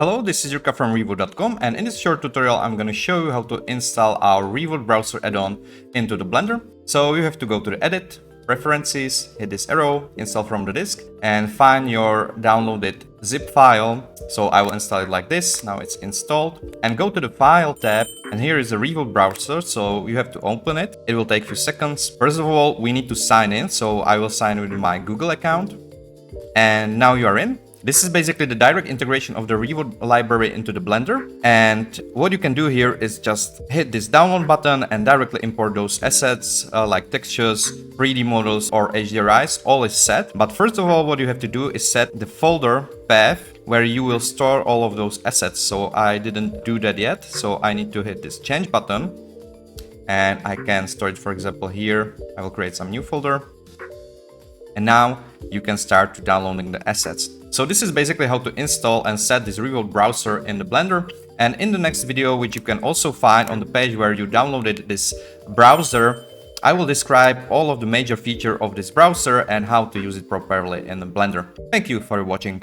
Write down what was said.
Hello, this is Jurka from Reawote.com, and in this short tutorial I'm going to show you how to install our Reawote Browser add-on into the Blender. So you have to go to the Edit, Preferences, hit this arrow, Install from the disk, and find your downloaded zip file. So I will install it like this. Now it's installed. And go to the File tab, and here is the Reawote Browser, so you have to open it. It will take a few seconds. First of all, we need to sign in, so I will sign in with my Google account. And now you are in. This is basically the direct integration of the Reawote library into the Blender. And what you can do here is just hit this download button and directly import those assets like textures, 3D models, or HDRIs. All is set. But first of all, what you have to do is set the folder path where you will store all of those assets. So I didn't do that yet. So I need to hit this change button. And I can store it, for example, here. I will create some new folder. And now you can start downloading the assets. So this is basically how to install and set this Reawote browser in the Blender. And in the next video, which you can also find on the page where you downloaded this browser, I will describe all of the major features of this browser and how to use it properly in the Blender. Thank you for watching.